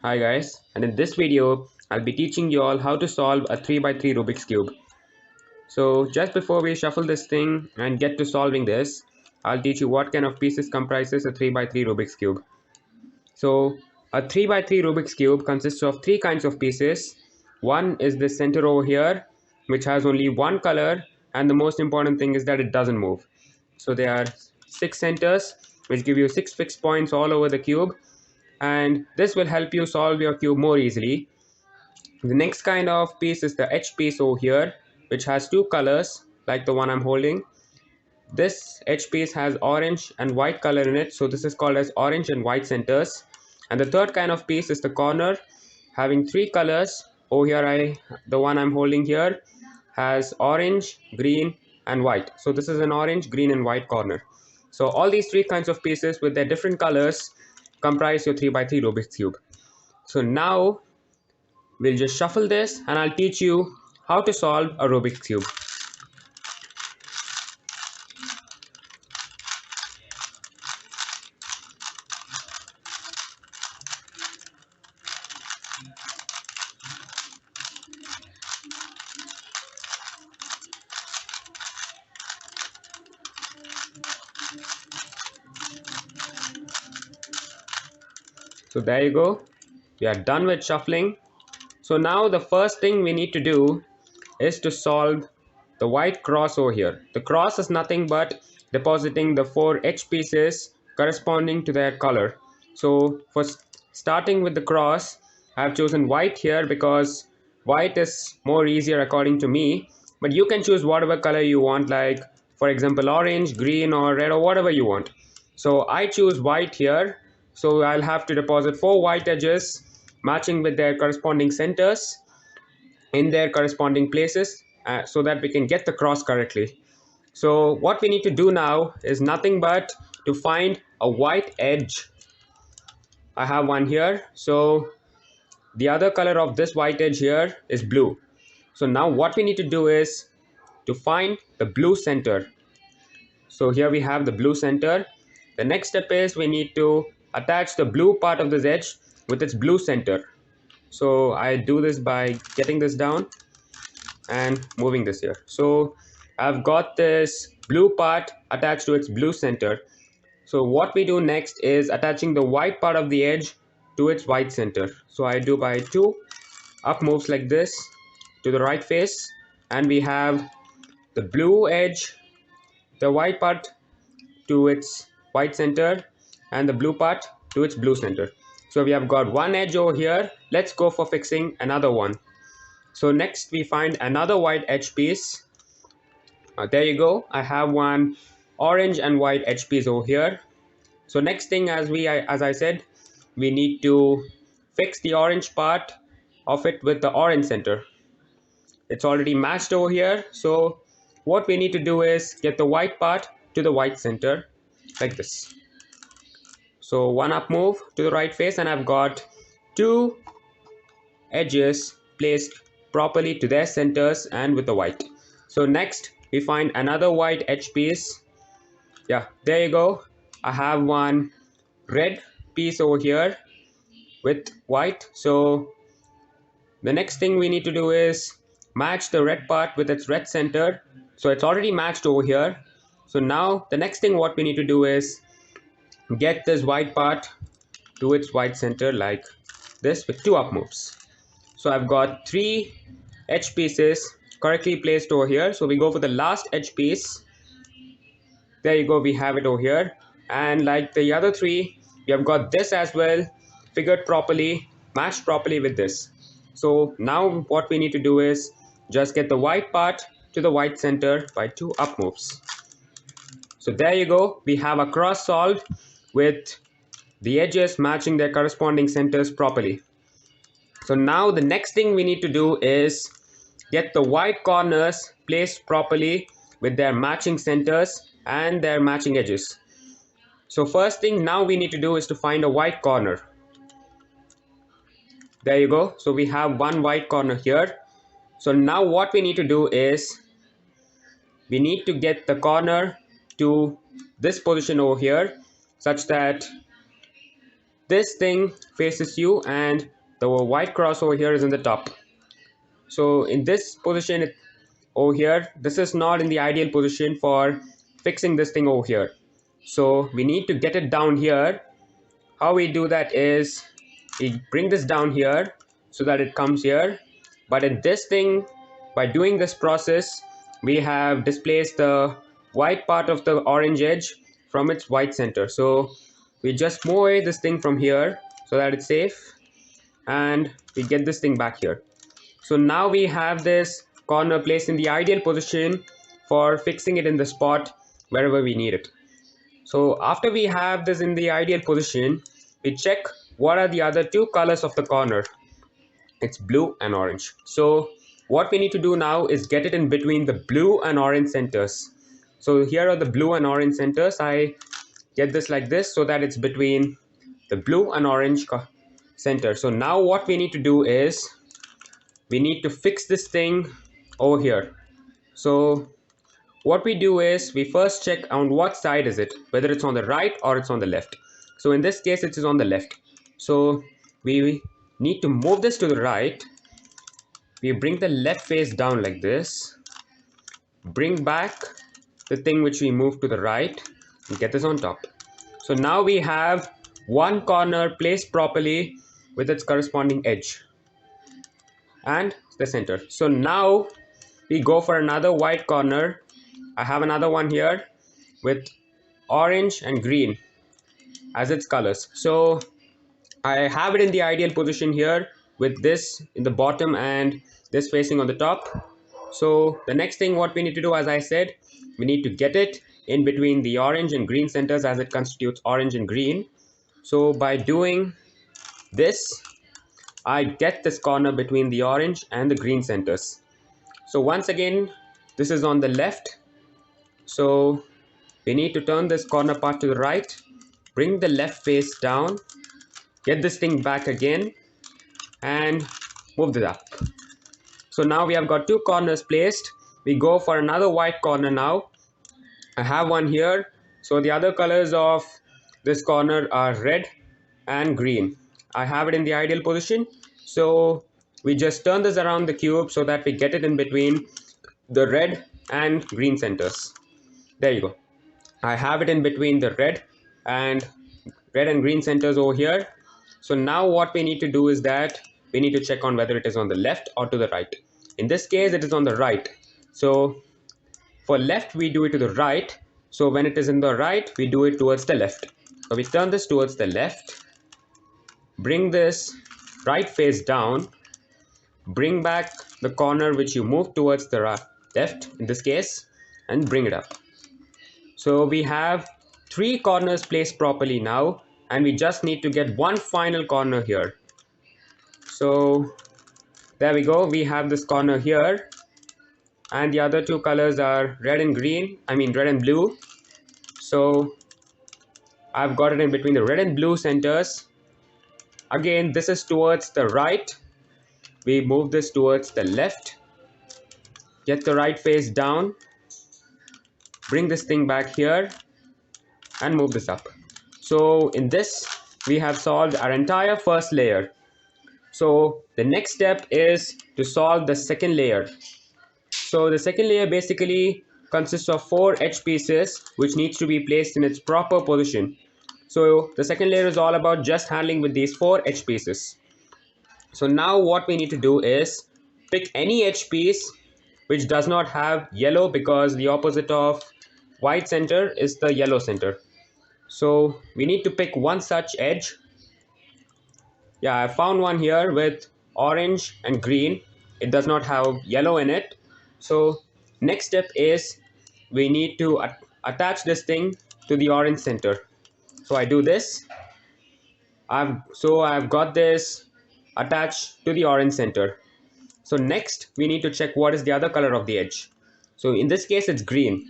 Hi guys, and in this video I'll be teaching you all how to solve a 3 by 3 Rubik's Cube. So just before we shuffle this thing and get to solving this, I'll teach you what kind of pieces comprises a 3 by 3 Rubik's Cube. So a 3 by 3 Rubik's Cube consists of three kinds of pieces. One is the center over here, which has only one color, and the most important thing is that it doesn't move. So there are six centers which give you six fixed points all over the cube, and this will help you solve your cube more easily. The next kind of piece is the edge piece over here, which has two colors like the one I'm holding. This edge piece has orange and white color in it, so this is called as orange and white centers. And the third kind of piece is the corner, having three colors. Over here, the one I'm holding here has orange, green, and white. So this is an orange, green, and white corner. So all these three kinds of pieces with their different colors comprise your 3 by 3 Rubik's Cube. So now we'll just shuffle this and I'll teach you how to solve a Rubik's Cube. So there you go. We are done with shuffling. So now the first thing we need to do is to solve the white cross over here. The cross is nothing but depositing the four edge pieces corresponding to their color. So for starting with the cross, I have chosen white here because white is more easier according to me. But you can choose whatever color you want, like for example orange, green, or red, or whatever you want. So I choose white here. So I'll have to deposit four white edges matching with their corresponding centers in their corresponding places, so that we can get the cross correctly. So what we need to do now is nothing but to find a white edge. I have one here. So the other color of this white edge here is blue. So now what we need to do is to find the blue center. So here we have the blue center. The next step is we need to attach the blue part of this edge with its blue center. So I do this by getting this down and moving this here. So I've got this blue part attached to its blue center. So what we do next is attaching the white part of the edge to its white center. So I do by two up moves like this to the right face, and we have the blue edge, the white part to its white center, and the blue part to its blue center. So we have got one edge over here. Let's go for fixing another one. So next we find another white edge piece. There you go. I have one orange and white edge piece over here. So next thing, as I said, we need to fix the orange part of it with the orange center. It's already matched over here. So what we need to do is get the white part to the white center like this. So one up move to the right face, and I've got two edges placed properly to their centers and with the white. So next we find another white edge piece. Yeah, there you go. I have one red piece over here with white. So the next thing we need to do is match the red part with its red center. So it's already matched over here. So now the next thing what we need to do is get this white part to its white center like this with two up moves. So I've got three edge pieces correctly placed over here. So we go for the last edge piece. There you go, we have it over here. And like the other three, we have got this as well, figured properly, matched properly with this. So now what we need to do is just get the white part to the white center by two up moves. So there you go, we have a cross solved with the edges matching their corresponding centers properly. So now the next thing we need to do is get the white corners placed properly with their matching centers and their matching edges. So first thing now we need to do is to find a white corner. There you go. So we have one white corner here. So now what we need to do is we need to get the corner to this position over here such that this thing faces you and the white cross over here is in the top. So in this position over here, this is not in the ideal position for fixing this thing over here. So we need to get it down here. How we do that is we bring this down here so that it comes here. But in this thing, by doing this process, we have displaced the white part of the orange edge from its white center. So we just move away this thing from here so that it's safe, and we get this thing back here. So now we have this corner placed in the ideal position for fixing it in the spot wherever we need it. So after we have this in the ideal position, we check what are the other two colors of the corner. It's blue and orange. So what we need to do now is get it in between the blue and orange centers. So here are the blue and orange centers. I get this like this so that it's between the blue and orange center. So now what we need to do is we need to fix this thing over here. So what we do is we first check on what side is it, whether it's on the right or it's on the left. So in this case it is on the left. So we need to move this to the right. We bring the left face down like this, bring back the thing which we moved to the right and get this on top. So now we have one corner placed properly with its corresponding edge and the center. So now we go for another white corner. I have another one here with orange and green as its colors. So I have it in the ideal position here with this in the bottom and this facing on the top. So the next thing what we need to do, as I said, we need to get it in between the orange and green centers as it constitutes orange and green. So by doing this, I get this corner between the orange and the green centers. So once again, this is on the left. So we need to turn this corner part to the right, bring the left face down, get this thing back again and move this up. So now we have got two corners placed. We go for another white corner now. I have one here. So the other colors of this corner are red and green. I have it in the ideal position. So we just turn this around the cube so that we get it in between the red and green centers. There you go. I have it in between the red and green centers over here. So now what we need to do is that we need to check on whether it is on the left or to the right. In this case, it is on the right. So for left, we do it to the right. So when it is in the right, we do it towards the left. So we turn this towards the left, bring this right face down, bring back the corner which you move towards the left in this case, and bring it up. So we have three corners placed properly now, and we just need to get one final corner here. So there we go. We have this corner here, and the other two colors are red and blue. So I've got it in between the red and blue centers. Again, this is towards the right. We move this towards the left, get the right face down, bring this thing back here and move this up. So in this, we have solved our entire first layer. So the next step is to solve the second layer. So the second layer basically consists of 4 edge pieces which needs to be placed in its proper position. So the second layer is all about just handling with these 4 edge pieces. So now what we need to do is pick any edge piece which does not have yellow, because the opposite of white center is the yellow center. So we need to pick one such edge. Yeah, I found one here with orange and green. It does not have yellow in it. So next step is we need to attach this thing to the orange center. So I do this. I've got this attached to the orange center. So next we need to check what is the other color of the edge. So in this case it's green.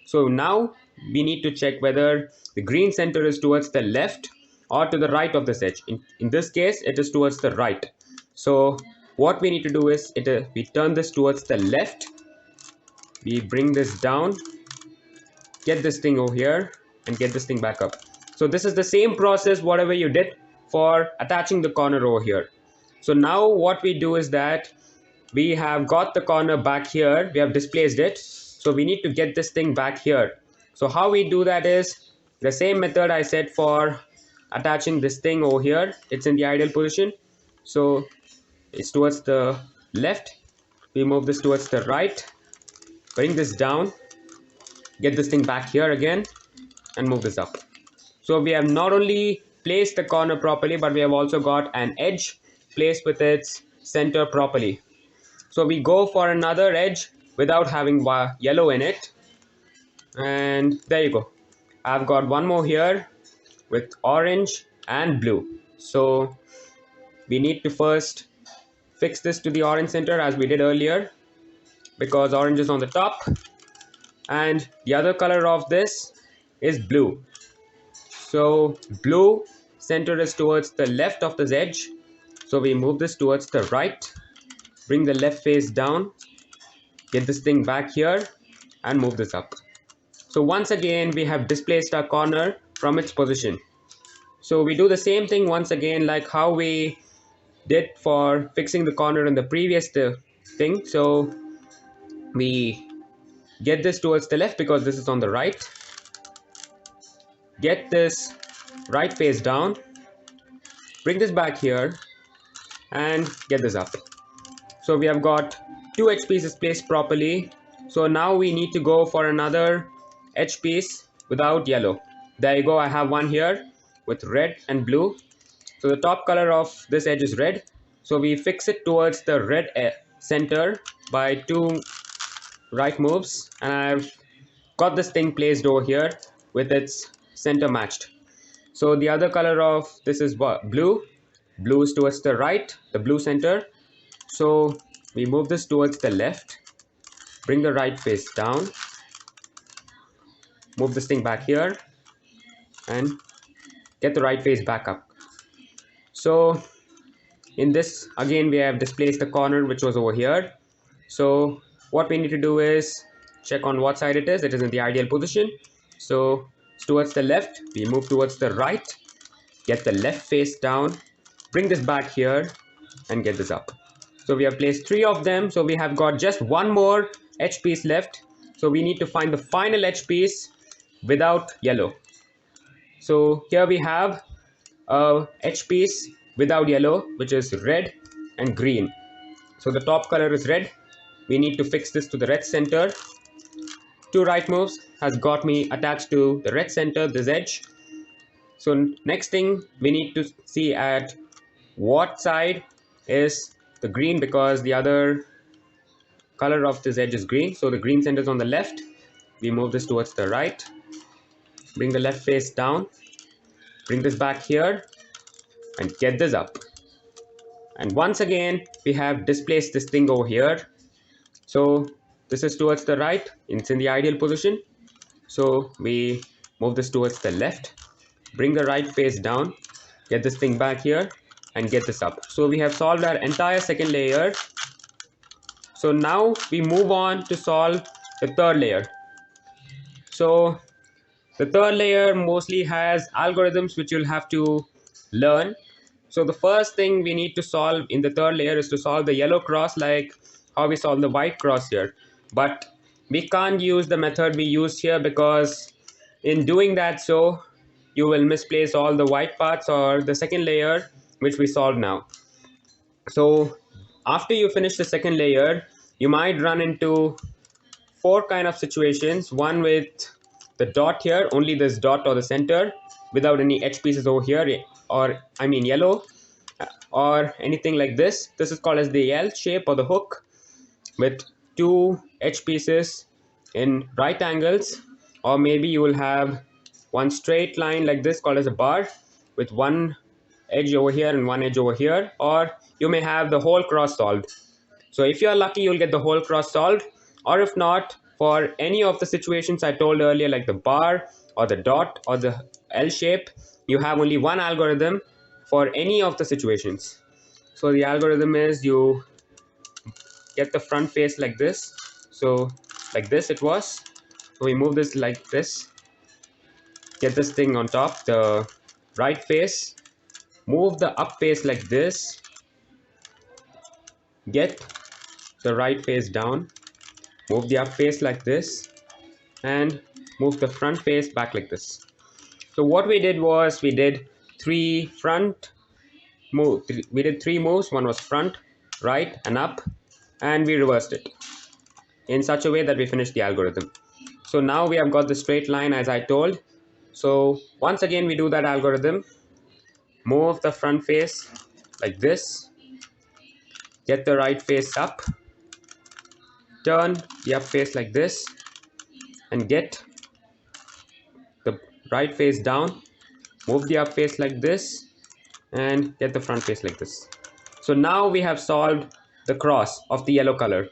So now we need to check whether the green center is towards the left or to the right of this edge. In this case it is towards the right. So what we need to do is we turn this towards the left. We bring this down, get this thing over here and get this thing back up. So this is the same process whatever you did for attaching the corner over here. So now what we do is that we have got the corner back here, we have displaced it, so we need to get this thing back here. So how we do that is the same method I said for attaching this thing over here. It's in the ideal position, so it's towards the left. We move this towards the right, bring this down, get this thing back here again, and move this up. So we have not only placed the corner properly, but we have also got an edge placed with its center properly. So we go for another edge without having yellow in it, and there you go. I've got one more here with orange and blue. So we need to first fix this to the orange center as we did earlier, because orange is on the top and the other color of this is blue. So blue center is towards the left of this edge, so we move this towards the right, bring the left face down, get this thing back here and move this up. So once again we have displaced our corner from its position. So we do the same thing once again like how we did for fixing the corner in the previous thing. So we get this towards the left because this is on the right, get this right face down, bring this back here and get this up. So we have got two edge pieces placed properly. So now we need to go for another edge piece without yellow. There you go, I have one here with red and blue. So the top color of this edge is red, so we fix it towards the red center by two right moves, and I've got this thing placed over here with its center matched. So the other color of this is blue. Blue is towards the right, the blue center. So we move this towards the left, bring the right face down, move this thing back here and get the right face back up. So in this again we have displaced the corner which was over here. So what we need to do is check on what side it is. It is in the ideal position, so it's towards the left. We move towards the right, get the left face down, bring this back here and get this up. So we have placed three of them, so we have got just one more edge piece left. So we need to find the final edge piece without yellow. So here we have a edge piece without yellow, which is red and green. So the top color is red. We need to fix this to the red center. Two right moves has got me attached to the red center, this edge. So next thing we need to see at what side is the green, because the other color of this edge is green. So the green center is on the left. We move this towards the right, bring the left face down, bring this back here and get this up. And once again we have displaced this thing over here. So this is towards the right, it's in the ideal position. So we move this towards the left, bring the right face down, get this thing back here and get this up. So we have solved our entire second layer. So now we move on to solve the third layer. So the third layer mostly has algorithms which you'll have to learn. So the first thing we need to solve in the third layer is to solve the yellow cross like how we solve the white cross here. But we can't use the method we used here, because in doing that so you will misplace all the white parts or the second layer which we solved now. So after you finish the second layer, you might run into four kind of situations. One with the dot here, only this dot or the center without any edge pieces over here, or I mean yellow, or anything like this. This is called as the L shape or the hook with two edge pieces in right angles, or maybe you will have one straight line like this called as a bar with one edge over here and one edge over here, or you may have the whole cross solved. So if you are lucky, you'll get the whole cross solved, or if not, for any of the situations I told earlier like the bar or the dot or the L shape, you have only one algorithm for any of the situations. So the algorithm is you get the front face like this. So like this it was. So we move this like this, get this thing on top, the right face, move the up face like this, get the right face down, move the up face like this, and move the front face back like this. So what we did was we did three front move. We did three moves. One was front, right, and up, and we reversed it in such a way that we finished the algorithm. So now we have got the straight line as I told. So once again we do that algorithm. Move the front face like this, get the right face up, turn the up face like this, and get the right face down, move the up face like this, and get the front face like this. So now we have solved the cross of the yellow color.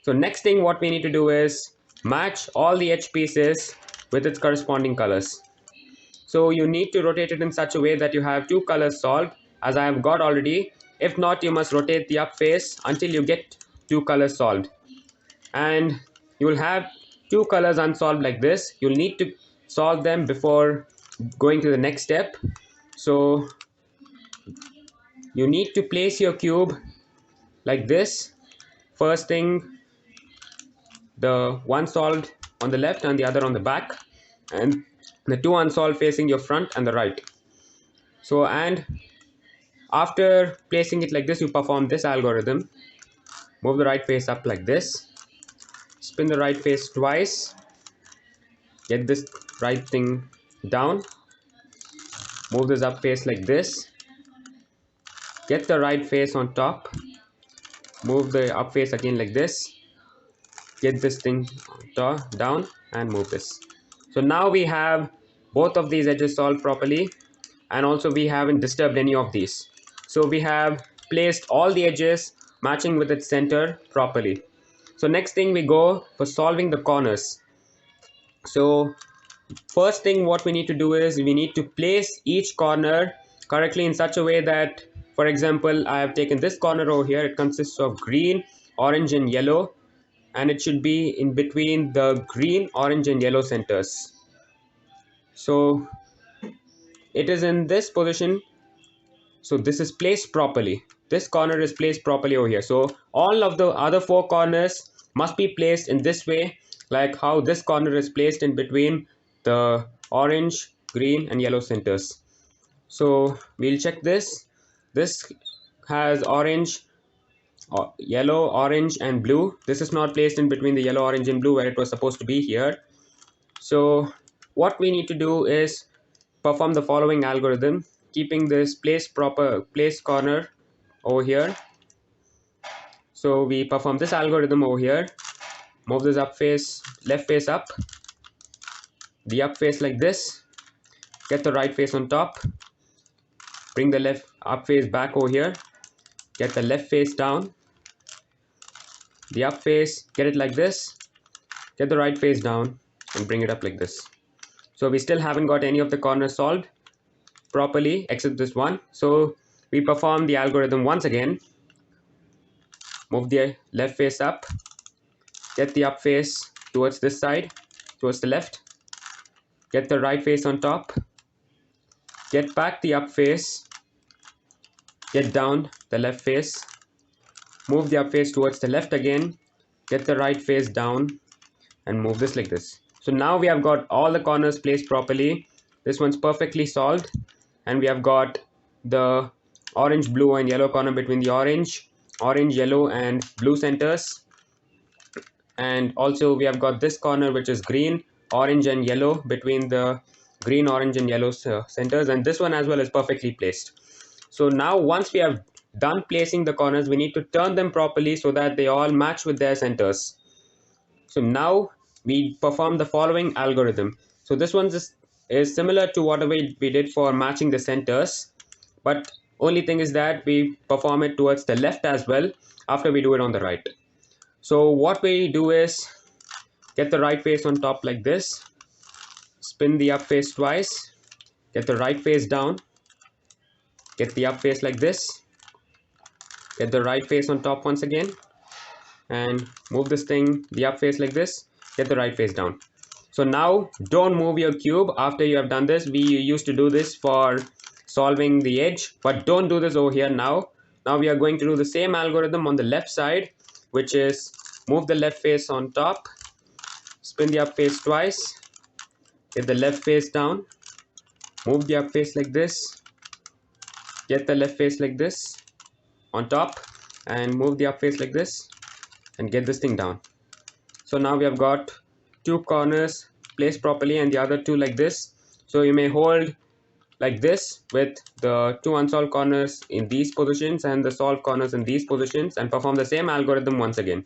So next thing what we need to do is match all the edge pieces with its corresponding colors. So you need to rotate it in such a way that you have two colors solved, as I have got already. If not, you must rotate the up face until you get two colors solved. And you will have two colors unsolved like this. You'll need to solve them before going to the next step. So you need to place your cube like this. First thing, the one solved on the left and the other on the back, and the two unsolved facing your front and the right. So, and after placing it like this, you perform this algorithm. Move the right face up like this, spin the right face twice, get this right thing down, move this up face like this, get the right face on top, move the up face again like this, get this thing down, and move this. So now we have both of these edges solved properly, and also we haven't disturbed any of these. So we have placed all the edges matching with its center properly. So next thing, we go for solving the corners. So first thing what we need to do is we need to place each corner correctly in such a way that, for example, I have taken this corner over here. It consists of green, orange, and yellow, and it should be in between the green, orange, and yellow centers. So it is in this position. So this is placed properly. This corner is placed properly over here. So all of the other four corners must be placed in this way, like how this corner is placed in between the orange, green, and yellow centers. So we'll check this. This has orange, yellow, orange, and blue. This is not placed in between the yellow, orange, and blue where it was supposed to be here. So what we need to do is perform the following algorithm, keeping this place corner over here. So we perform this algorithm over here. Move this up face, left face up, the up face like this, get the right face on top, bring the left up face back over here, get the left face down, the up face, get it like this, get the right face down, and bring it up like this. So we still haven't got any of the corners solved properly except this one. So we perform the algorithm once again. Move the left face up, get the up face towards this side, towards the left, get the right face on top, get back the up face, get down the left face, move the up face towards the left again, get the right face down, and move this like this. So now we have got all the corners placed properly. This one's perfectly solved, and we have got the orange, blue, and yellow corner between the orange, yellow, and blue centers. And also we have got this corner which is green, orange, and yellow between the green, orange, and yellow centers, and this one as well is perfectly placed. So now once we have done placing the corners, we need to turn them properly so that they all match with their centers. So now we perform the following algorithm. So this one is similar to whatever we did for matching the centers, but only thing is that we perform it towards the left as well after we do it on the right. So what we do is get the right face on top like this, spin the up face twice, get the right face down, get the up face like this, get the right face on top once again, and move this thing, the up face like this, get the right face down. So now don't move your cube after you have done this. We used to do this for solving the edge, but don't do this over here now. Now we are going to do the same algorithm on the left side, which is move the left face on top, spin the up face twice, get the left face down, move the up face like this, get the left face like this on top, and move the up face like this and get this thing down. So now we have got two corners placed properly and the other two like this. So you may hold like this with the two unsolved corners in these positions and the solved corners in these positions, and perform the same algorithm once again.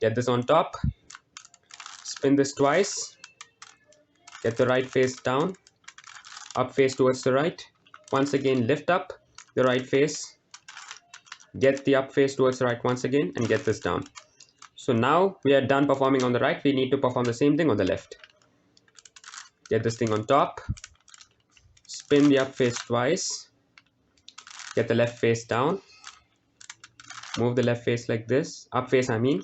Get this on top, spin this twice, get the right face down, up face towards the right, once again lift up the right face, get the up face towards the right once again, and get this down. So now we are done performing on the right. We need to perform the same thing on the left. Get this thing on top, spin the up face twice, get the left face down, move the left face like this, up face I mean,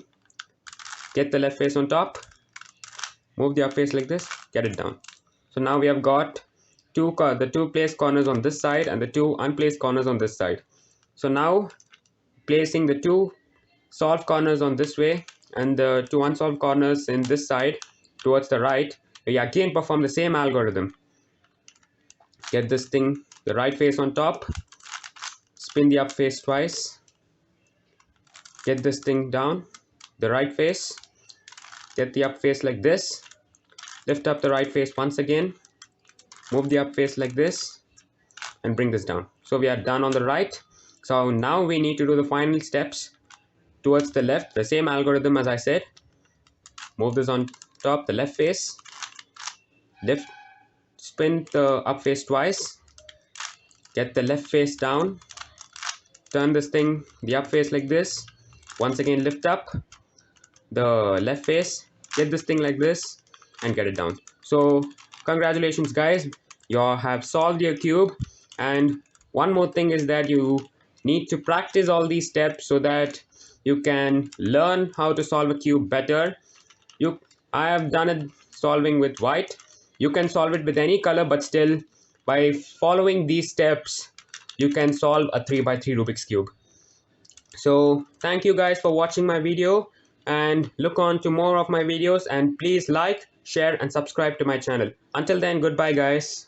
get the left face on top, move the up face like this, get it down. So now we have got the two placed corners on this side and the two unplaced corners on this side. So now placing the two solved corners on this way and the two unsolved corners in this side towards the right, we again perform the same algorithm. Get this thing, the right face on top, spin the up face twice, get this thing down, the right face, get the up face like this, lift up the right face once again, move the up face like this, and bring this down. So we are done on the right. So now we need to do the final steps towards the left, the same algorithm as I said. Move this on top, the left face, lift, spin the up face twice, get the left face down, turn this thing, the up face like this, once again lift up the left face, get this thing like this, and get it down. So congratulations guys, you have solved your cube. And one more thing is that you need to practice all these steps so that you can learn how to solve a cube better. I have done it solving with white. You can solve it with any color, but still by following these steps you can solve a 3x3 Rubik's cube. So thank you guys for watching my video, and look on to more of my videos, and please like, share and subscribe to my channel. Until then, goodbye guys.